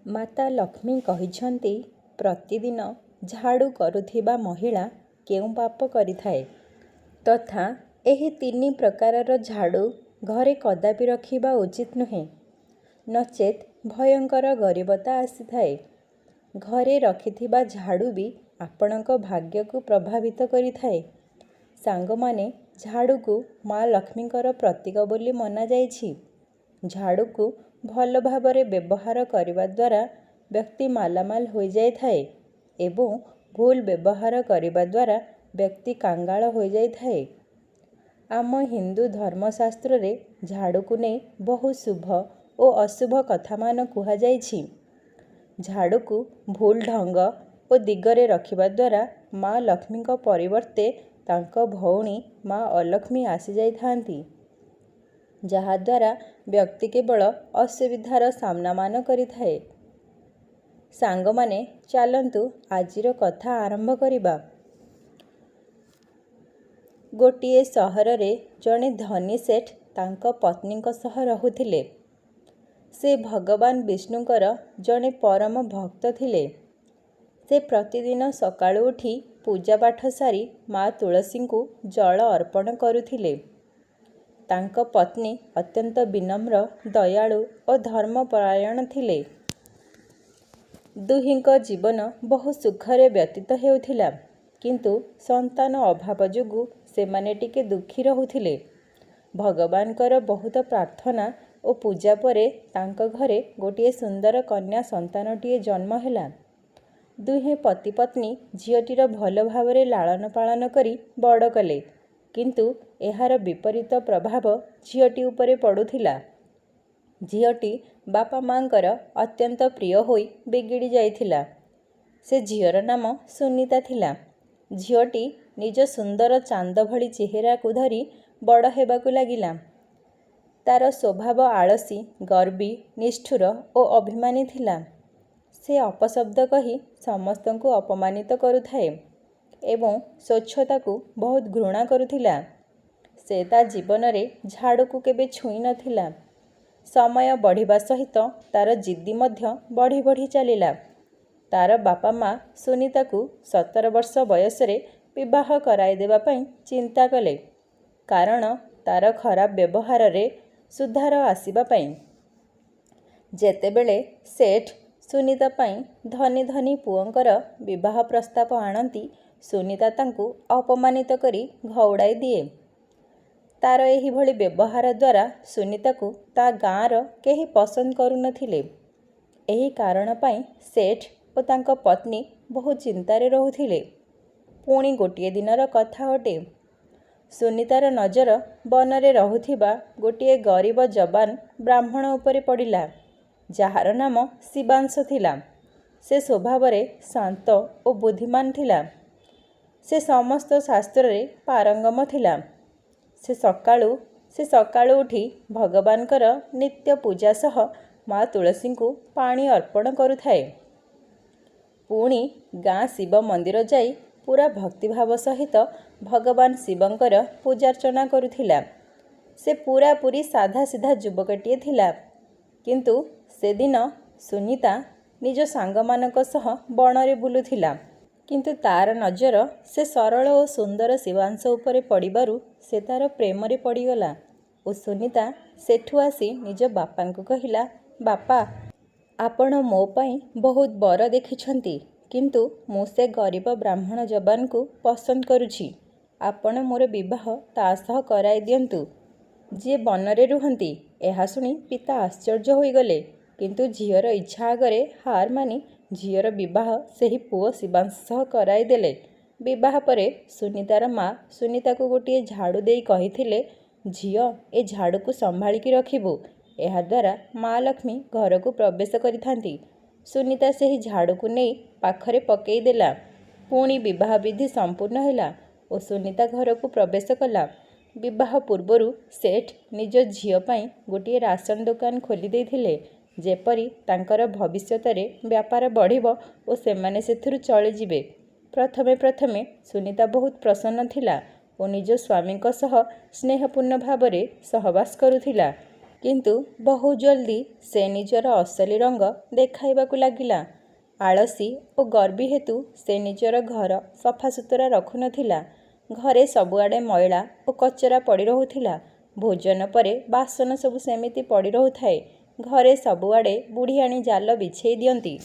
ମାତା ଲକ୍ଷ୍ମୀ କହିଛନ୍ତି, ପ୍ରତିଦିନ ଝାଡ଼ୁ କରୁଥିବା ମହିଳା କେଉଁ ପାପ କରିଥାଏ ତଥା ଏହି 3 ପ୍ରକାରର ଝାଡ଼ୁ ଘରେ କଦାପି ରଖିବା ଉଚିତ ନୁହେଁ, ନଚେତ୍ ଭୟଙ୍କର ଗରିବତା ଆସିଥାଏ। ଘରେ ରଖିଥିବା ଝାଡ଼ୁ ବି ଆପଣଙ୍କ ଭାଗ୍ୟକୁ ପ୍ରଭାବିତ କରିଥାଏ। ସାଙ୍ଗମାନେ, ଝାଡ଼ୁକୁ ମା ଲକ୍ଷ୍ମୀଙ୍କର ପ୍ରତୀକ ବୋଲି ମନାଯାଇଛି। ଝାଡ଼ୁକୁ ଭଲ ଭାବରେ ବ୍ୟବହାର କରିବା ଦ୍ୱାରା ବ୍ୟକ୍ତି ମାଲାମାଲ ହୋଇଯାଇଥାଏ ଏବଂ ଭୁଲ ବ୍ୟବହାର କରିବା ଦ୍ୱାରା ବ୍ୟକ୍ତି କାଙ୍ଗାଳ ହୋଇଯାଇଥାଏ। ଆମ ହିନ୍ଦୁ ଧର୍ମଶାସ୍ତ୍ରରେ ଝାଡ଼ୁକୁ ନେଇ ବହୁ ଶୁଭ ଓ ଅଶୁଭ କଥାମାନ କୁହାଯାଇଛି। ଝାଡ଼ୁକୁ ଭୁଲ ଢଙ୍ଗ ଓ ଦିଗରେ ରଖିବା ଦ୍ୱାରା ମା ଲକ୍ଷ୍ମୀଙ୍କ ପରିବର୍ତ୍ତେ ତାଙ୍କ ଭଉଣୀ ମା ଅଲକ୍ଷ୍ମୀ ଆସିଯାଇଥାନ୍ତି, ଯାହାଦ୍ୱାରା ବ୍ୟକ୍ତି କେବଳ ଅସୁବିଧାର ସାମ୍ନାମାନ କରିଥାଏ। ସାଙ୍ଗମାନେ, ଚାଲନ୍ତୁ ଆଜିର କଥା ଆରମ୍ଭ କରିବା। ଗୋଟିଏ ସହରରେ ଜଣେ ଧନୀ ସେଠ ତାଙ୍କ ପତ୍ନୀଙ୍କ ସହ ରହୁଥିଲେ। ସେ ଭଗବାନ ବିଷ୍ଣୁଙ୍କର ଜଣେ ପରମ ଭକ୍ତ ଥିଲେ। ସେ ପ୍ରତିଦିନ ସକାଳୁ ଉଠି ପୂଜାପାଠ ସାରି ମା ତୁଳସୀଙ୍କୁ ଜଳ ଅର୍ପଣ କରୁଥିଲେ। ତାଙ୍କ ପତ୍ନୀ ଅତ୍ୟନ୍ତ ବିନମ୍ର, ଦୟାଳୁ ଓ ଧର୍ମପରାୟଣ ଥିଲେ। ଦୁହିଁଙ୍କ ଜୀବନ ବହୁ ସୁଖରେ ବ୍ୟତୀତ ହେଉଥିଲା, କିନ୍ତୁ ସନ୍ତାନ ଅଭାବ ଯୋଗୁଁ ସେମାନେ ଟିକେ ଦୁଃଖୀ ରହୁଥିଲେ। ଭଗବାନଙ୍କର ବହୁତ ପ୍ରାର୍ଥନା ଓ ପୂଜା ପରେ ତାଙ୍କ ଘରେ ଗୋଟିଏ ସୁନ୍ଦର କନ୍ୟା ସନ୍ତାନଟିଏ ଜନ୍ମ ହେଲା। ଦୁହେଁ ପତି ପତ୍ନୀ ଝିଅଟିର ଭଲ ଭାବରେ ଲାଳନ ପାଳନ କରି ବଡ଼ କଲେ, କିନ୍ତୁ ଏହାର ବିପରୀତ ପ୍ରଭାବ ଝିଅଟି ଉପରେ ପଡ଼ୁଥିଲା। ଝିଅଟି ବାପା ମାଙ୍କର ଅତ୍ୟନ୍ତ ପ୍ରିୟ ହୋଇ ବିଗିଡ଼ି ଯାଇଥିଲା। ସେ ଝିଅର ନାମ ସୁନୀତା ଥିଲା। ଝିଅଟି ନିଜ ସୁନ୍ଦର ଚାନ୍ଦ ଭଳି ଚେହେରାକୁ ଧରି ବଡ଼ ହେବାକୁ ଲାଗିଲା। ତାର ସ୍ୱଭାବ ଆଳସୀ, ଗର୍ବୀ, ନିଷ୍ଠୁର ଓ ଅଭିମାନୀ ଥିଲା। ସେ ଅପଶବ୍ଦ କହି ସମସ୍ତଙ୍କୁ ଅପମାନିତ କରୁଥାଏ ଏବଂ ସ୍ୱଚ୍ଛତାକୁ ବହୁତ ଘୃଣା କରୁଥିଲା। ସେ ତା ଜୀବନରେ ଝାଡ଼ୁକୁ କେବେ ଛୁଇଁ ନଥିଲା। ସମୟ ବଢ଼ିବା ସହିତ ତାର ଜିଦ୍ଦି ମଧ୍ୟ ବଢ଼ି ବଢ଼ି ଚାଲିଲା। ତାର ବାପା ମା ସୁନୀତାକୁ 17 ବର୍ଷ ବୟସରେ ବିବାହ କରାଇଦେବା ପାଇଁ ଚିନ୍ତା କଲେ, କାରଣ ତାର ଖରାପ ବ୍ୟବହାରରେ ସୁଧାର ଆସିବା ପାଇଁ। ଯେତେବେଳେ ସେଠ ସୁନୀତା ପାଇଁ ଧନୀ ଧନୀ ପୁଅଙ୍କର ବିବାହ ପ୍ରସ୍ତାବ ଆଣନ୍ତି, ସୁନୀତା ତାଙ୍କୁ ଅପମାନିତ କରି ଘଉଡ଼ାଇ ଦିଏ। ତାର ଏହିଭଳି ବ୍ୟବହାର ଦ୍ୱାରା ସୁନୀତାକୁ ତା ଗାଁର କେହି ପସନ୍ଦ କରୁନଥିଲେ। ଏହି କାରଣ ପାଇଁ ସେଠ ଓ ତାଙ୍କ ପତ୍ନୀ ବହୁ ଚିନ୍ତାରେ ରହୁଥିଲେ। ପୁଣି ଗୋଟିଏ ଦିନର କଥା ଅଟେ। ସୁନୀତାର ନଜର ବନରେ ରହୁଥିବା ଗୋଟିଏ ଗରିବ ଯବାନ ବ୍ରାହ୍ମଣ ଉପରେ ପଡ଼ିଲା, ଯାହାର ନାମ ଶିବାଂଶ ଥିଲା। ସେ ସ୍ୱଭାବରେ ଶାନ୍ତ ଓ ବୁଦ୍ଧିମାନ ଥିଲା। ସେ ସମସ୍ତ ଶାସ୍ତ୍ରରେ ପାରଙ୍ଗମ ଥିଲା। ସେ ସକାଳୁ ଉଠି ଭଗବାନଙ୍କର ନିତ୍ୟ ପୂଜା ସହ ମା ତୁଳସୀଙ୍କୁ ପାଣି ଅର୍ପଣ କରୁଥାଏ। ପୁଣି ଗାଁ ଶିବ ମନ୍ଦିର ଯାଇ ପୁରା ଭକ୍ତିଭାବ ସହିତ ଭଗବାନ ଶିବଙ୍କର ପୂଜାର୍ଚ୍ଚନା କରୁଥିଲା। ସେ ପୂରାପୂରି ସାଧାସିଧା ଯୁବକଟିଏ ଥିଲା। କିନ୍ତୁ ସେଦିନ ସୁନୀତା ନିଜ ସାଙ୍ଗମାନଙ୍କ ସହ ବଣରେ ବୁଲୁଥିଲା। କିନ୍ତୁ ତାର ନଜର ସେ ସରଳ ଓ ସୁନ୍ଦର ଶିବାଂଶ ଉପରେ ପଡ଼ିବାରୁ ସେ ତାର ପ୍ରେମରେ ପଡ଼ିଗଲା ଓ ସୁନୀତା ସେଠୁ ଆସି ନିଜ ବାପାଙ୍କୁ କହିଲା, ବାପା, ଆପଣ ମୋ ପାଇଁ ବହୁତ ବର ଦେଖିଛନ୍ତି, କିନ୍ତୁ ମୁଁ ସେ ଗରିବ ବ୍ରାହ୍ମଣ ଯବାନକୁ ପସନ୍ଦ କରୁଛି। ଆପଣ ମୋର ବିବାହ ତା ସହ କରାଇ ଦିଅନ୍ତୁ, ଯିଏ ବନରେ ରୁହନ୍ତି। ଏହା ଶୁଣି ପିତା ଆଶ୍ଚର୍ଯ୍ୟ ହୋଇଗଲେ, କିନ୍ତୁ ଝିଅର ଇଚ୍ଛା ଆଗରେ ହାର ମାନି ଝିଅର ବିବାହ ସେହି ପୁଅ ଶିବାଂଶ ସହ କରାଇ ଦେଲେ। ବିବାହ ପରେ ସୁନୀତାର ମା ସୁନୀତାକୁ ଗୋଟିଏ ଝାଡ଼ୁ ଦେଇ କହିଥିଲେ, ଝିଅ, ଏ ଝାଡ଼ୁକୁ ସମ୍ଭାଳିକି ରଖିବୁ। ଏହାଦ୍ୱାରା ମା ଲକ୍ଷ୍ମୀ ଘରକୁ ପ୍ରବେଶ କରିଥାନ୍ତି। ସୁନୀତା ସେହି ଝାଡ଼ୁକୁ ନେଇ ପାଖରେ ପକେଇ ଦେଲା। ପୁଣି ବିବାହ ବିଧି ସମ୍ପୂର୍ଣ୍ଣ ହେଲା ଓ ସୁନୀତା ଘରକୁ ପ୍ରବେଶ କଲା। ବିବାହ ପୂର୍ବରୁ ସେଠ ନିଜ ଝିଅ ପାଇଁ ଗୋଟିଏ ରାସନ ଦୋକାନ ଖୋଲି ଦେଇଥିଲେ, ଯେପରି ତାଙ୍କର ଭବିଷ୍ୟତରେ ବ୍ୟାପାର ବଢ଼ିବ ଓ ସେମାନେ ସେଥିରୁ ଚଳିଯିବେ। ପ୍ରଥମେ ସୁନୀତା ବହୁତ ପ୍ରସନ୍ନ ଥିଲା ଓ ନିଜ ସ୍ୱାମୀଙ୍କ ସହ ସ୍ନେହପୂର୍ଣ୍ଣ ଭାବରେ ସହବାସ କରୁଥିଲା। କିନ୍ତୁ ବହୁ ଜଲ୍ଦି ସେ ନିଜର ଅସଲି ରଙ୍ଗ ଦେଖାଇବାକୁ ଲାଗିଲା। ଆଳସୀ ଓ ଗର୍ବୀ ହେତୁ ସେ ନିଜର ଘର ସଫାସୁତୁରା ରଖୁନଥିଲା। ଘରେ ସବୁଆଡ଼େ ମଇଳା ଓ କଚରା ପଡ଼ି ରହୁଥିଲା। ଭୋଜନ ପରେ ବାସନ ସବୁ ସେମିତି ପଡ଼ି ରହୁଥାଏ। ଘରେ ସବୁଆଡ଼େ ବୁଢ଼ିଆଣୀ ଜାଲ ବିଛେଇ ଦିଅନ୍ତି।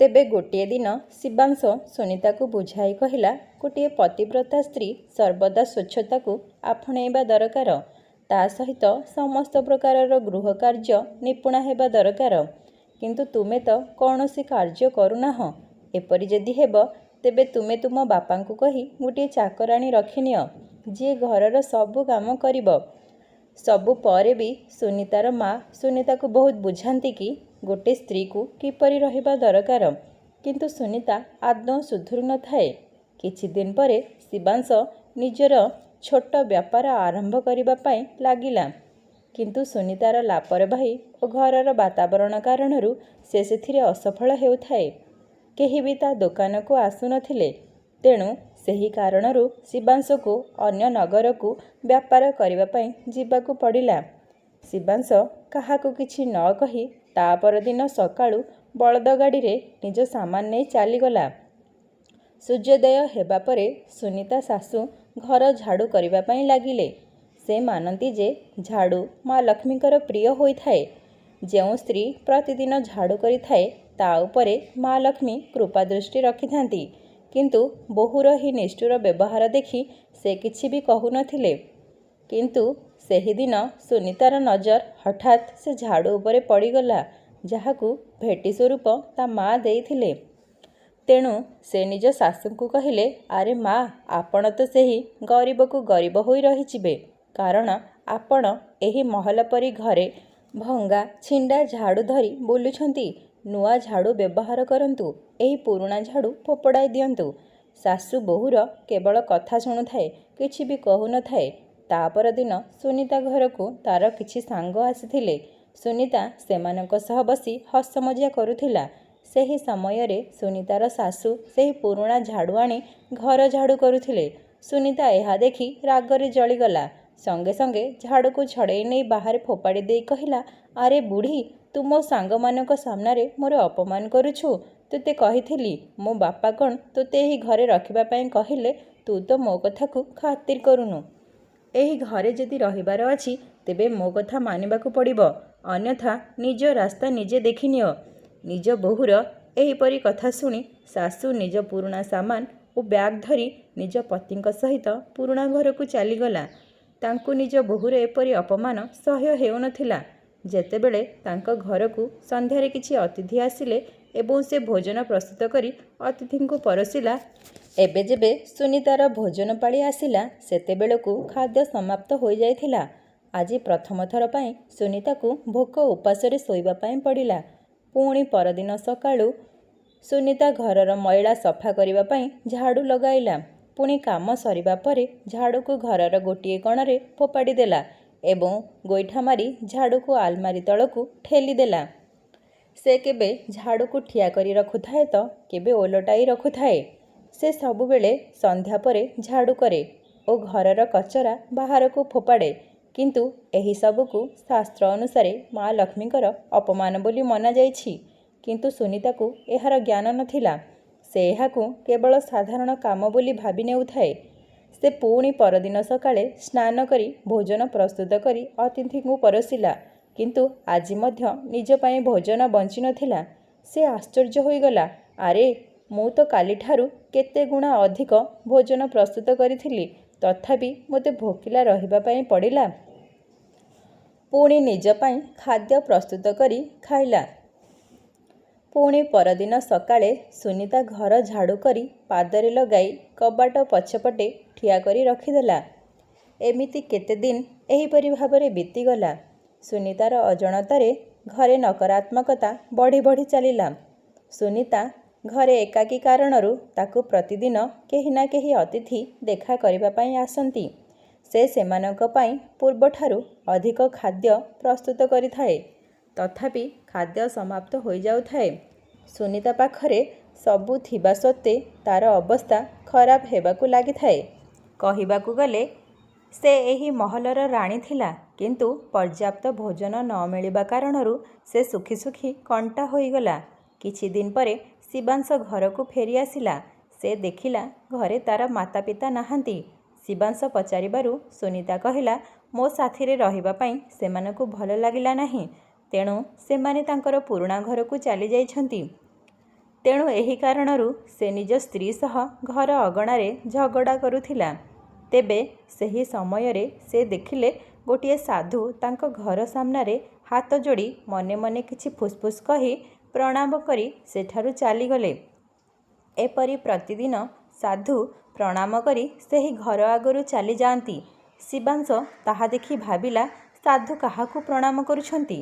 ତେବେ ଗୋଟିଏ ଦିନ ଶିବାଂଶ ସୁନିତାକୁ ବୁଝାଇ କହିଲା, ଗୋଟିଏ ପତିବ୍ରତା ସ୍ତ୍ରୀ ସର୍ବଦା ସ୍ୱଚ୍ଛତାକୁ ଆପଣେଇବା ଦରକାର। ତା ସହିତ ସମସ୍ତ ପ୍ରକାରର ଗୃହ କାର୍ଯ୍ୟ ନିପୁଣା ହେବା ଦରକାର। କିନ୍ତୁ ତୁମେ ତ କୌଣସି କାର୍ଯ୍ୟ କରୁନାହଁ। ଏପରି ଯଦି ହେବ, ତେବେ ତୁମେ ତୁମ ବାପାଙ୍କୁ କହି ଗୋଟିଏ ଚାକରାଣୀ ରଖିନିଅ, ଯିଏ ଘରର ସବୁ କାମ କରିବ। ସବୁ ପରେ ବି ସୁନିତାର ମା ସୁନିତାକୁ ବହୁତ ବୁଝାନ୍ତି କି ଗୋଟିଏ ସ୍ତ୍ରୀକୁ କିପରି ରହିବା ଦରକାର। କିନ୍ତୁ ସୁନିତା ଆଦୌ ସୁଧୁରୁ ନଥାଏ। କିଛି ଦିନ ପରେ ଶିବାଂଶ ନିଜର ଛୋଟ ବ୍ୟାପାର ଆରମ୍ଭ କରିବା ପାଇଁ ଲାଗିଲା। କିନ୍ତୁ ସୁନିତାର ଲାପରବାହୀ ଓ ଘରର ବାତାବରଣ କାରଣରୁ ସେ ସେଥିରେ ଅସଫଳ ହେଉଥାଏ। କେହି ବି ତା ଦୋକାନକୁ ଆସୁନଥିଲେ। ତେଣୁ ସେହି କାରଣରୁ ଶିବାଂଶକୁ ଅନ୍ୟ ନଗରକୁ ବ୍ୟାପାର କରିବା ପାଇଁ ଯିବାକୁ ପଡ଼ିଲା। ଶିବାଂଶ କାହାକୁ କିଛି ନ କହି ତା ପରଦିନ ସକାଳୁ ବଳଦ ଗାଡ଼ିରେ ନିଜ ସାମାନ ନେଇ ଚାଲିଗଲା। ସୂର୍ଯ୍ୟୋଦୟ ହେବା ପରେ ସୁନିତା ଶାଶୁ ଘର ଝାଡ଼ୁ କରିବା ପାଇଁ ଲାଗିଲେ। ସେ ମାନନ୍ତି ଯେ ଝାଡ଼ୁ ମା ଲକ୍ଷ୍ମୀଙ୍କର ପ୍ରିୟ ହୋଇଥାଏ। ଯେଉଁ ସ୍ତ୍ରୀ ପ୍ରତିଦିନ ଝାଡ଼ୁ କରିଥାଏ ତା ଉପରେ ମା ଲକ୍ଷ୍ମୀ କୃପାଦୃଷ୍ଟି ରଖିଥାନ୍ତି। କିନ୍ତୁ ବୋହୂର ଏହି ନିଷ୍ଠୁର ବ୍ୟବହାର ଦେଖି ସେ କିଛି ବି କହୁନଥିଲେ। କିନ୍ତୁ ସେହିଦିନ ସୁନିତାର ନଜର ହଠାତ୍ ସେ ଝାଡ଼ୁ ଉପରେ ପଡ଼ିଗଲା, ଯାହାକୁ ଭେଟି ସ୍ୱରୂପ ତା ମା ଦେଇଥିଲେ। ତେଣୁ ସେ ନିଜ ଶାଶୁଙ୍କୁ କହିଲେ, ଆରେ ମା, ଆପଣ ତ ସେହି ଗରିବକୁ ଗରିବ ହୋଇ ରହିଯିବେ। କାରଣ ଆପଣ ଏହି ମହଲ ପରି ଘରେ ଭଙ୍ଗା ଛିଣ୍ଡା ଝାଡ଼ୁ ଧରି ବୁଲୁଛନ୍ତି। ନୂଆ ଝାଡ଼ୁ ବ୍ୟବହାର କରନ୍ତୁ। ଏହି ପୁରୁଣା ଝାଡ଼ୁ ଫୋପଡ଼ାଇ ଦିଅନ୍ତୁ। ଶାଶୁ ବୋହୂର କେବଳ କଥା ଶୁଣୁଥାଏ, କିଛି ବି କହୁନଥାଏ। ତା ପରଦିନ ସୁନିତା ଘରକୁ ତାର କିଛି ସାଙ୍ଗ ଆସିଥିଲେ। ସୁନିତା ସେମାନଙ୍କ ସହ ବସି ହସ ମଜା କରୁଥିଲା। ସେହି ସମୟରେ ସୁନିତାର ଶାଶୁ ସେହି ପୁରୁଣା ଝାଡ଼ୁ ଆଣି ଘର ଝାଡ଼ୁ କରୁଥିଲେ। ସୁନିତା ଏହା ଦେଖି ରାଗରେ ଜଳିଗଲା। ସଙ୍ଗେ ସଙ୍ଗେ ଝାଡ଼ୁକୁ ଛଡ଼େଇ ନେଇ ବାହାରେ ଫୋପାଡ଼ି ଦେଇ କହିଲା, ଆରେ ବୁଢ଼ୀ, ତୁ ମୋ ସାଙ୍ଗମାନଙ୍କ ସାମ୍ନାରେ ମୋର ଅପମାନ କରୁଛୁ। ତୋତେ କହିଥିଲି ମୋ ବାପା କ'ଣ ତୋତେ ଏହି ଘରେ ରଖିବା ପାଇଁ କହିଲେ? ତୁ ତ ମୋ କଥାକୁ ଖାତିର କରୁନୁ। ଏହି ଘରେ ଯଦି ରହିବାର ଅଛି, ତେବେ ମୋ କଥା ମାନିବାକୁ ପଡ଼ିବ। ଅନ୍ୟଥା ନିଜ ରାସ୍ତା ନିଜେ ଦେଖିନିଅ। ନିଜ ବୋହୂର ଏହିପରି କଥା ଶୁଣି ଶାଶୁ ନିଜ ପୁରୁଣା ସାମାନ ଓ ବ୍ୟାଗ୍ ଧରି ନିଜ ପତିଙ୍କ ସହିତ ପୁରୁଣା ଘରକୁ ଚାଲିଗଲା। ତାଙ୍କୁ ନିଜ ବୋହୂର ଏପରି ଅପମାନ ସହ୍ୟ ହେଉନଥିଲା। ଯେତେବେଳେ ତାଙ୍କ ଘରକୁ ସନ୍ଧ୍ୟାରେ କିଛି ଅତିଥି ଆସିଲେ ଏବଂ ସେ ଭୋଜନ ପ୍ରସ୍ତୁତ କରି ଅତିଥିଙ୍କୁ ପରସିଲା। ଏବେ ଯେବେ ସୁନିତାର ଭୋଜନ ପାଳି ଆସିଲା, ସେତେବେଳକୁ ଖାଦ୍ୟ ସମାପ୍ତ ହୋଇଯାଇଥିଲା। ଆଜି ପ୍ରଥମ ଥର ପାଇଁ ସୁନିତାକୁ ଭୋକ ଉପାସରେ ଶୋଇବା ପାଇଁ ପଡ଼ିଲା। ପୁଣି ପରଦିନ ସକାଳୁ ସୁନିତା ଘରର ମଇଳା ସଫା କରିବା ପାଇଁ ଝାଡ଼ୁ ଲଗାଇଲା। ପୁଣି କାମ ସରିବା ପରେ ଝାଡ଼ୁକୁ ଘରର ଗୋଟିଏ କୋଣରେ ଫୋପାଡ଼ି ଦେଲା ଏବଂ ଗୋଇଠା ମାରି ଝାଡ଼ୁକୁ ଆଲମାରି ତଳକୁ ଠେଲିଦେଲା। ସେ କେବେ ଝାଡ଼ୁକୁ ଠିଆ କରି ରଖୁଥାଏ ତ କେବେ ଓଲଟାଇ ରଖୁଥାଏ। ସେ ସବୁବେଳେ ସନ୍ଧ୍ୟା ପରେ ଝାଡ଼ୁ କରେ ଓ ଘରର କଚରା ବାହାରକୁ ଫୋପାଡ଼େ। କିନ୍ତୁ ଏହି ସବୁକୁ ଶାସ୍ତ୍ର ଅନୁସାରେ ମା ଲକ୍ଷ୍ମୀଙ୍କର ଅପମାନ ବୋଲି ମନାଯାଇଛି। କିନ୍ତୁ ସୁନିତାକୁ ଏହାର ଜ୍ଞାନ ନଥିଲା। ସେ ଏହାକୁ କେବଳ ସାଧାରଣ କାମ ବୋଲି ଭାବି ନେଉଥାଏ। ସେ ପୁଣି ପରଦିନ ସକାଳେ ସ୍ନାନ କରି ଭୋଜନ ପ୍ରସ୍ତୁତ କରି ଅତିଥିଙ୍କୁ ପରସିଲା। କିନ୍ତୁ ଆଜି ମଧ୍ୟ ନିଜ ପାଇଁ ଭୋଜନ ବଞ୍ଚିନଥିଲା। ସେ ଆଶ୍ଚର୍ଯ୍ୟ ହୋଇଗଲା, ଆରେ ମୁଁ ତ କାଲିଠାରୁ କେତେ ଗୁଣା ଅଧିକ ଭୋଜନ ପ୍ରସ୍ତୁତ କରିଥିଲି, ତଥାପି ମୋତେ ଭୋକିଲା ରହିବା ପାଇଁ ପଡ଼ିଲା। ପୁଣି ନିଜ ପାଇଁ ଖାଦ୍ୟ ପ୍ରସ୍ତୁତ କରି ଖାଇଲା। ପୁଣି ପରଦିନ ସକାଳେ ସୁନିତା ଘର ଝାଡ଼ୁ କରି ପାଦରେ ଲଗାଇ କବାଟ ପଛପଟେ ଠିଆ କରି ରଖିଦେଲା। ଏମିତି କେତେ ଦିନ ଏହିପରି ଭାବରେ ବିତିଗଲା। ସୁନିତାର ଅଜାଣତରେ ଘରେ ନକାରାତ୍ମକତା ବଢ଼ି ବଢ଼ି ଚାଲିଲା। ସୁନିତା ଘରେ ଏକାକୀ କାରଣରୁ ତାକୁ ପ୍ରତିଦିନ କେହି ନା କେହି ଅତିଥି ଦେଖା କରିବା ପାଇଁ ଆସନ୍ତି। ସେ ସେମାନଙ୍କ ପାଇଁ ପୂର୍ବଠାରୁ ଅଧିକ ଖାଦ୍ୟ ପ୍ରସ୍ତୁତ କରିଥାଏ। ତଥାପି ଖାଦ୍ୟ ସମାପ୍ତ ହୋଇଯାଉଥାଏ। ସୁନିତା ପାଖରେ ସବୁ ଥିବା ସତ୍ତ୍ୱେ ତାର ଅବସ୍ଥା ଖରାପ ହେବାକୁ ଲାଗିଥାଏ। କହିବାକୁ ଗଲେ ସେ ଏହି ମହଲର ରାଣୀ ଥିଲା। କିନ୍ତୁ पर्याप्त भोजन न मिलिबा कारणरू से सुखी सुखी कंटा होईगला। किछि दिन परे शिवांश घर को फेरी आसिला। से देखिला घरे तार माता पिता नाहांती। शिवांश पचारिबारु सुनीता कहिला मो साथीरे रहिबा पई सेमानकु भल लागिला नाही, तेणु सेमाने तांकर पुरुणा घर को चली जाइछंती। तेणु एही कारणरू से निज स्त्री सह घर अगणारे झगड़ा करुथिला। तेबे सही समयरे से देखिले गोटिए साधु तांक घर सामनारे हाथ जोड़ी मने मने किछि फुसफुस कही प्रणाम करी सेठारु चालीगले। एपरी प्रतिदिन साधु प्रणाम करी सेही घर आगरु चली जाती। शिवांश ताहा देखि भाबिला साधु काहाकु प्रणाम करुछंती।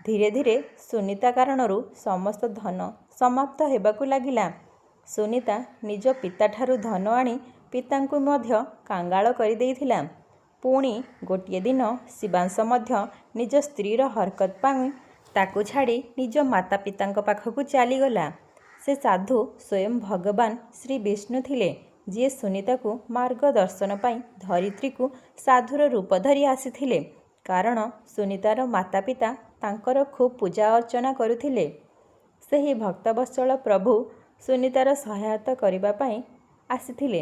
धीरे धीरे सुनीता कारणरू समस्त धन समाप्त हेबाकु लागिला। सुनीता निज पिताठारु धन आनी पितांकु मध्य कांगाल करि देइथिला। पुणी गोटिए दिन शिवांश मध्य निज स्त्रीर हरकत पाई ताकू छाड़ी निज माता पितांक पाखकु चलीगला। से साधु स्वयं भगवान श्री विष्णु थिले, जी सुनीता को मार्गदर्शन पाई धरित्री को साधुर रूप धरी आसीथिले। कारण सुनीतार माता पिता तांकर खूब पूजा अर्चना करुथिले। सेही भक्तवत्सल प्रभु सुनीतार सहायता करिबा पाई आसीथिले।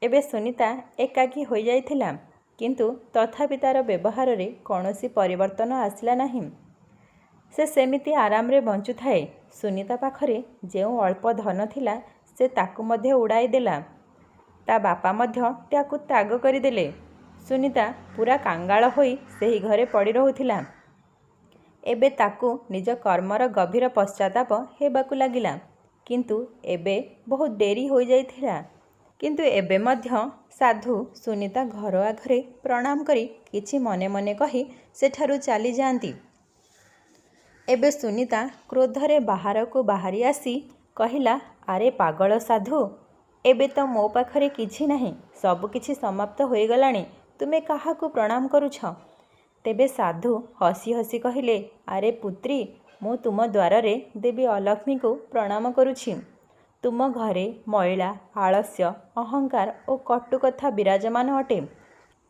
एबे सुनीता एकाकी होई जाइथिला, किंतु तथापि तार व्यवहार रे कौनसी परिवर्तन आसिला नहीं। से सेमिति आराम रे बंचुथाए। सुनीता पाखरे जेउ अल्प धन थिला से ताकु मध्य उड़ाई देला। ता बापा मध्य त्याकु त्याग करिदेले। सुनीता पूरा कांगाल होई सेही घरे पड़ी रहुथिला। एबे ताकु निज कर्मर गभीर पश्चाताप हेबाकु लागिला। किंतु एबे बहुत डेरी हो जाइथिला। किंतु एबे मध्य साधु सुनीता घर आघरे प्रणाम करी किछि मने मने कही सेठारु चली जाती। एबे सुनीता क्रोधरे बाहर को बाहरी आसी कहिला, आरे पागल साधु, एबे तो मो पाखरे किछि नहीं, सब किछि समाप्त होई गलानी, तुमे काहाकु प्रणाम करुछ? तेबे साधु हसी हसी कहिले, आरे पुत्री, मु तुम द्वार रे देवी अलक्ष्मी को प्रणाम करुछि। तुम घरे मैला, आलस्य, अहंकार और कटुकथा विराजमान अटे।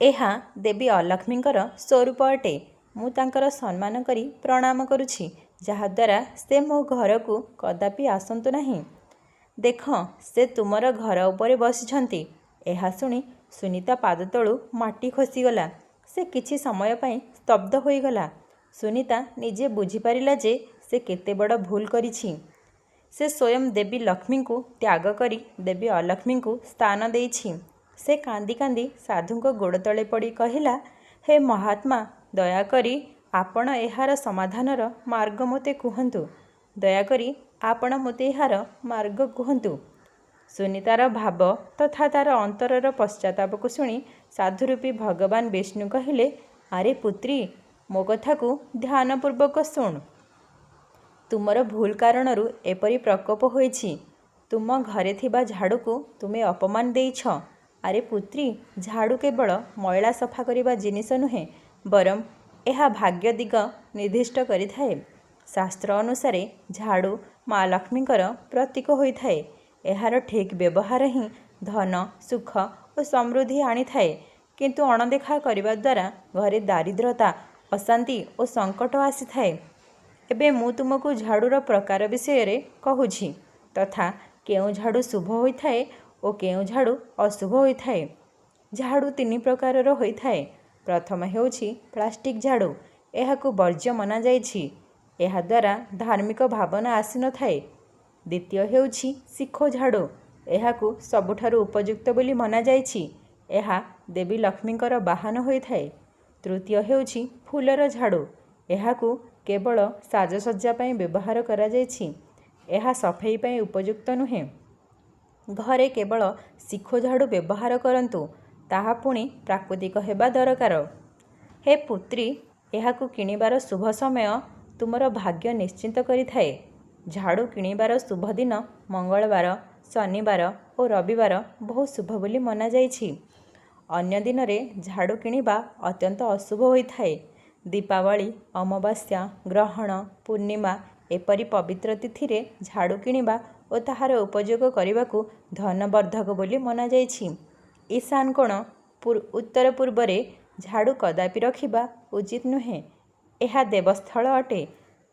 एहा देवी अलक्ष्मींकर स्वरूप अटे। मु तांकर सम्मान करी प्रणाम करुछि, जहाद्वारा से मो घर को कदापि आसंतु नहीं। देख, से तुमर घर उपरे बसिछंती। एहा सुनी सुनीता पाद तळु माटी खसीगला। से किछि समय पई स्तब्ध होईगला। सुनीता निजे बुझी पारिला जे से केते बड़ भूल करिछि। से स्वयं देवी लक्ष्मी को त्याग करी देवी अलक्ष्मी को स्थान देइछि। से कांदी कांदी साधुंक गोड़ तले पड़ी कहिला, हे महात्मा, दयाकरी आपण एहार समाधानर मार्ग मते कुहंतु। दयाकरी आपण मते एहार मार्ग कुहंतु। सुनीतार भाव तथा तार अंतरर पश्चाताप को शुणी साधुरूपी भगवान विष्णु कहिले, आरे पुत्री, मो कथा को ध्यानपूर्वक शुण। तुमर भूल कारणरू एपरी प्रकोप होइछि। तुम घरे थिबा झाड़ू को तुमे अपमान देइछ। आरे पुत्री, झाड़ू केवल मैला सफा करिबा जिनिस नुहे, बरम एहा भाग्य दिग निर्दिष्ट करिथाए। शास्त्र अनुसारे झाड़ू माँ लक्ष्मींकर प्रतीक होइथाए। एहार ठीक व्यवहार ही धन, सुख और समृद्धि आनिथाए। किंतु अणदेखा करिबा द्वारा घरे दारिद्रता, अशांति और संकट आसीथाए। एबे मु तुमको झाड़ूर प्रकार विषय रे कहूछि, तथा केउ झाड़ू शुभ होइथाए और केउ झाड़ू अशुभ होइथाए। झाड़ू तीन प्रकारर होइथाए। प्रथम हेउछि प्लास्टिक झाड़ू। एहाकु वर्ज्य मना जाइछि। एहा द्वारा धार्मिक भावना आसी न थाए। द्वितीय हेउछि शिखो झाड़ू। एहाकु सबुठारु उपयुक्त बोली मना जाइछि। एहा देवी लक्ष्मींकर वाहन होइथाए। तृतीय हेउछि फूलर झाड़ू। एहाकु केवल साजसज्जा पाई व्यवहार करा जाइछि। एहा सफेई पाई उपयुक्त नुहे। घरे केवल शिखो झाड़ू व्यवहार करंतु, ताहा पुणी प्राकृतिक हेबा दरकार। हे पुत्री, एहाकु किणिबार शुभ समय तुमर भाग्य निश्चित करिथाए। झाड़ू किणिबार शुभ दिन मंगलवार, शनिवार और रविवार बहुत शुभ बोली मना जाइछि। अन्य दिन रे झाड़ू किणिबा अत्यंत अशुभ होइथाए। दीपावली, अमावास्या, ग्रहण, पूर्णिमा एपरी पवित्र तिथि रे झाड़ू किणिबा और ताहार उपयोग करने धनवर्धक बोली मना जाइछि। ईशान कोण उत्तर पूर्व ଝାଡ଼ୁ କଦାପି ରଖିବା ଉଚିତ ନୁହେଁ। ଏହା ଦେବସ୍ଥଳ ଅଟେ।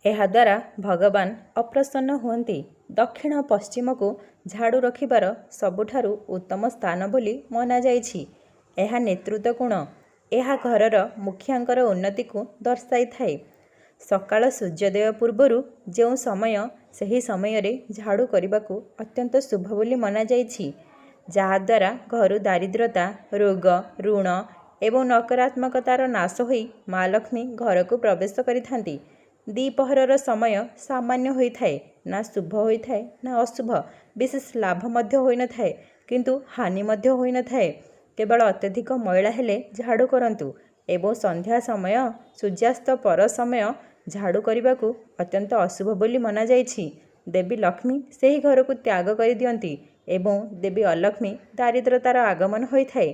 ଏହାଦ୍ୱାରା ଭଗବାନ ଅପ୍ରସନ୍ନ ହୁଅନ୍ତି। ଦକ୍ଷିଣ ପଶ୍ଚିମକୁ ଝାଡ଼ୁ ରଖିବାର ସବୁଠାରୁ ଉତ୍ତମ ସ୍ଥାନ ବୋଲି ମନାଯାଇଛି। ଏହା ନେତୃତ୍ୱ ଗୁଣ। ଏହା ଘରର ମୁଖିଆଙ୍କର ଉନ୍ନତିକୁ ଦର୍ଶାଇଥାଏ। ସକାଳ ସୂର୍ଯ୍ୟୋଦୟ ପୂର୍ବରୁ ଯେଉଁ ସମୟ, ସେହି ସମୟରେ ଝାଡ଼ୁ କରିବାକୁ ଅତ୍ୟନ୍ତ ଶୁଭ ବୋଲି ମନାଯାଇଛି, ଯାହାଦ୍ୱାରା ଘରୁ ଦାରିଦ୍ର୍ୟତା, ରୋଗ, ଋଣ ଏବଂ ନକାରାତ୍ମକତାର ନାଶ ହୋଇ ମା ଲକ୍ଷ୍ମୀ ଘରକୁ ପ୍ରବେଶ କରିଥାନ୍ତି। ଦ୍ୱିପହରର ସମୟ ସାମାନ୍ୟ ହୋଇଥାଏ। ନା ଶୁଭ ହୋଇଥାଏ ନା ଅଶୁଭ। ବିଶେଷ ଲାଭ ମଧ୍ୟ ହୋଇନଥାଏ, କିନ୍ତୁ ହାନି ମଧ୍ୟ ହୋଇନଥାଏ। କେବଳ ଅତ୍ୟଧିକ ମଇଳା ହେଲେ ଝାଡ଼ୁ କରନ୍ତୁ ଏବଂ ସନ୍ଧ୍ୟା ସମୟ, ସୂର୍ଯ୍ୟାସ୍ତ ପର ସମୟ ଝାଡ଼ୁ କରିବାକୁ ଅତ୍ୟନ୍ତ ଅଶୁଭ ବୋଲି ମନାଯାଇଛି। ଦେବୀ ଲକ୍ଷ୍ମୀ ସେହି ଘରକୁ ତ୍ୟାଗ କରିଦିଅନ୍ତି ଏବଂ ଦେବୀ ଅଲକ୍ଷ୍ମୀ ଦାରିଦ୍ର୍ୟତାର ଆଗମନ ହୋଇଥାଏ।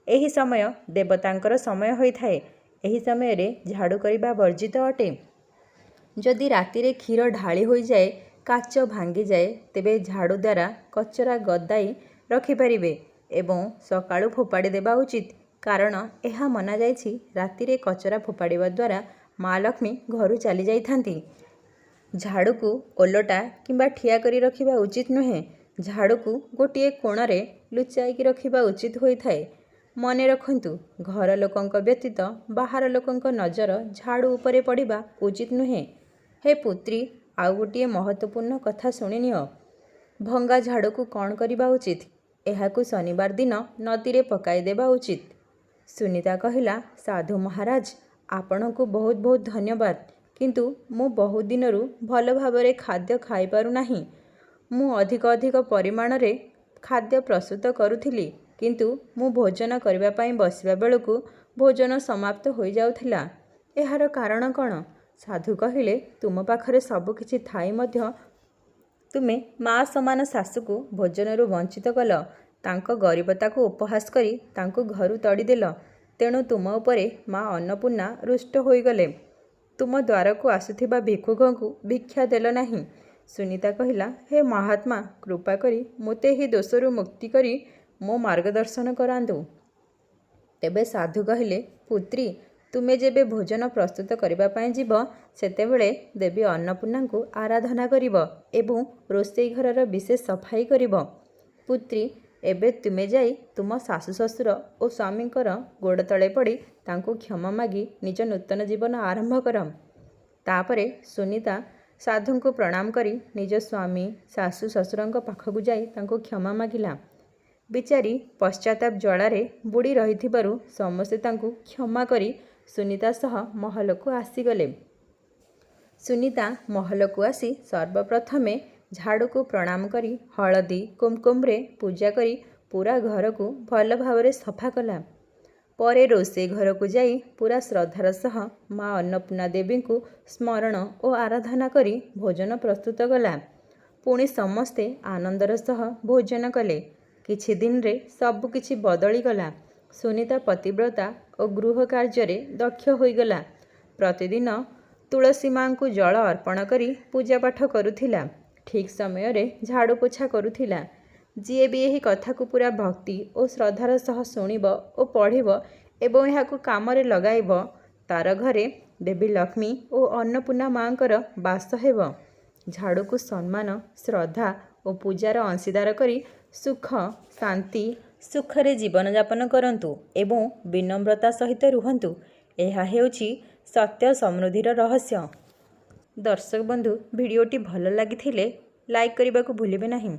ଏହି ସମୟ ଦେବତାଙ୍କର ସମୟ ହୋଇଥାଏ। ଏହି ସମୟରେ ଝାଡ଼ୁ କରିବା ବର୍ଜିତ ଅଟେ। ଯଦି ରାତିରେ କ୍ଷୀର ଢାଳି ହୋଇଯାଏ, କାଚ ଭାଙ୍ଗିଯାଏ, ତେବେ ଝାଡ଼ୁ ଦ୍ୱାରା କଚରା ଗଦାଇ ରଖିପାରିବେ ଏବଂ ସକାଳୁ ଫୋପାଡ଼ି ଦେବା ଉଚିତ। କାରଣ ଏହା ମନାଯାଇଛି ରାତିରେ କଚରା ଫୋପାଡ଼ିବା ଦ୍ୱାରା ମା ଲକ୍ଷ୍ମୀ ଘରୁ ଚାଲି ଯାଇଥାନ୍ତି। ଝାଡ଼ୁକୁ ଓଲଟା କିମ୍ବା ଠିଆ କରି ରଖିବା ଉଚିତ ନୁହେଁ। ଝାଡ଼ୁକୁ ଗୋଟିଏ କୋଣରେ ଲୁଚାଇକି ରଖିବା ଉଚିତ ହୋଇଥାଏ। ମନେ ରଖନ୍ତୁ, ଘର ଲୋକଙ୍କ ବ୍ୟତୀତ ବାହାର ଲୋକଙ୍କ ନଜର ଝାଡ଼ୁ ଉପରେ ପଡ଼ିବା ଉଚିତ ନୁହେଁ। ହେ ପୁତ୍ରୀ, ଆଉ ଗୋଟିଏ ମହତ୍ତ୍ୱପୂର୍ଣ୍ଣ କଥା ଶୁଣିନିଅ। ଭଙ୍ଗା ଝାଡ଼ୁକୁ କ'ଣ କରିବା ଉଚିତ? ଏହାକୁ ଶନିବାର ଦିନ ନଦୀରେ ପକାଇ ଦେବା ଉଚିତ। ସୁନୀତା କହିଲା, ସାଧୁ ମହାରାଜ, ଆପଣଙ୍କୁ ବହୁତ ବହୁତ ଧନ୍ୟବାଦ, କିନ୍ତୁ ମୁଁ ବହୁତ ଦିନରୁ ଭଲ ଭାବରେ ଖାଦ୍ୟ ଖାଇପାରୁନାହିଁ। ମୁଁ ଅଧିକ ପରିମାଣରେ ଖାଦ୍ୟ ପ୍ରସ୍ତୁତ କରୁଥିଲି, କିନ୍ତୁ ମୁଁ ଭୋଜନ କରିବା ପାଇଁ ବସିବା ବେଳକୁ ଭୋଜନ ସମାପ୍ତ ହୋଇଯାଉଥିଲା। ଏହାର କାରଣ କ'ଣ? ସାଧୁ କହିଲେ, ତୁମ ପାଖରେ ସବୁ କିଛି ଥାଇ ମଧ୍ୟ ତୁମେ ମା ସମାନ ଶାଶୁକୁ ଭୋଜନରୁ ବଞ୍ଚିତ କଲ। ତାଙ୍କ ଗରିବତାକୁ ଉପହାସ କରି ତାଙ୍କୁ ଘରୁ ତଡ଼ିଦେଲ। ତେଣୁ ତୁମ ଉପରେ ମା ଅନ୍ନପୂର୍ଣ୍ଣା ରୁଷ୍ଟ ହୋଇଗଲେ। ତୁମ ଦ୍ୱାରକୁ ଆସୁଥିବା ଭିକ୍ଷୁକଙ୍କୁ ଭିକ୍ଷା ଦେଲ ନାହିଁ। ସୁନୀତା କହିଲା, ହେ ମହାତ୍ମା, କୃପା କରି ମୋତେ ଏହି ଦୋଷରୁ ମୁକ୍ତି କରି ମୋ ମାର୍ଗଦର୍ଶନ କରାନ୍ତୁ। ତେବେ ସାଧୁ କହିଲେ, ପୁତ୍ରୀ, ତୁମେ ଯେବେ ଭୋଜନ ପ୍ରସ୍ତୁତ କରିବା ପାଇଁ ଯିବ, ସେତେବେଳେ ଦେବୀ ଅନ୍ନପୂର୍ଣ୍ଣାଙ୍କୁ ଆରାଧନା କରିବ ଏବଂ ରୋଷେଇ ଘରର ବିଶେଷ ସଫାଇ କରିବ। ପୁତ୍ରୀ, ଏବେ ତୁମେ ଯାଇ ତୁମ ଶାଶୁ ଶ୍ୱଶୁର ଓ ସ୍ୱାମୀଙ୍କର ଗୋଡ଼ ତଳେ ପଡ଼ି ତାଙ୍କୁ କ୍ଷମା ମାଗି ନିଜ ନୂତନ ଜୀବନ ଆରମ୍ଭ କର। ତାପରେ ସୁନୀତା ସାଧୁଙ୍କୁ ପ୍ରଣାମ କରି ନିଜ ସ୍ୱାମୀ, ଶାଶୁ ଶ୍ୱଶୁରଙ୍କ ପାଖକୁ ଯାଇ ତାଙ୍କୁ କ୍ଷମା ମାଗିଲା। ବିଚାରୀ ପଶ୍ଚାତାପ ଜ୍ୱାଳାରେ ବୁଡ଼ି ରହିଥିବାରୁ ସମସ୍ତେ ତାଙ୍କୁ କ୍ଷମା କରି ସୁନୀତା ସହ ମହଲକୁ ଆସିଗଲେ। ସୁନୀତା ମହଲକୁ ଆସି ସର୍ବପ୍ରଥମେ ଝାଡ଼ୁକୁ ପ୍ରଣାମ କରି ହଳଦୀ କୁମକୁମରେ ପୂଜା କରି ପୁରା ଘରକୁ ଭଲ ଭାବରେ ସଫା କଲା। ପରେ ରୋଷେଇ ଘରକୁ ଯାଇ ପୁରା ଶ୍ରଦ୍ଧାର ସହ ମା ଅନ୍ନପୂର୍ଣ୍ଣା ଦେବୀଙ୍କୁ ସ୍ମରଣ ଓ ଆରାଧନା କରି ଭୋଜନ ପ୍ରସ୍ତୁତ କଲା। ପୁଣି ସମସ୍ତେ ଆନନ୍ଦର ସହ ଭୋଜନ କଲେ। କିଛି ଦିନରେ ସବୁକିଛି ବଦଳିଗଲା। ସୁନୀତା ପତିବ୍ରତା ଓ ଗୃହ କାର୍ଯ୍ୟରେ ଦକ୍ଷ ହୋଇଗଲା। ପ୍ରତିଦିନ ତୁଳସୀ ମାଙ୍କୁ ଜଳ ଅର୍ପଣ କରି ପୂଜାପାଠ କରୁଥିଲା। ଠିକ୍ ସମୟରେ ଝାଡ଼ୁ ପୋଛା କରୁଥିଲା। ଯିଏ ବି ଏହି କଥାକୁ ପୁରା ଭକ୍ତି ଓ ଶ୍ରଦ୍ଧାର ସହ ଶୁଣିବ ଓ ପଢ଼ିବ ଏବଂ ଏହାକୁ କାମରେ ଲଗାଇବ, ତାର ଘରେ ଦେବୀ ଲକ୍ଷ୍ମୀ ଓ ଅନ୍ନପୂର୍ଣ୍ଣା ମାଙ୍କର ବାସ ହେବ। ଝାଡ଼ୁକୁ ସମ୍ମାନ, ଶ୍ରଦ୍ଧା ଓ ପୂଜାର ଅଂଶୀଦାର କରି ସୁଖ, ଶାନ୍ତି, ସୁଖରେ ଜୀବନଯାପନ କରନ୍ତୁ ଏବଂ ବିନମ୍ରତା ସହିତ ରୁହନ୍ତୁ। ଏହା ହେଉଛି ସତ୍ୟ ସମୃଦ୍ଧିର ରହସ୍ୟ। ଦର୍ଶକ ବନ୍ଧୁ, ଭିଡ଼ିଓଟି ଭଲ ଲାଗିଥିଲେ ଲାଇକ୍ କରିବାକୁ ଭୁଲିବେ ନାହିଁ।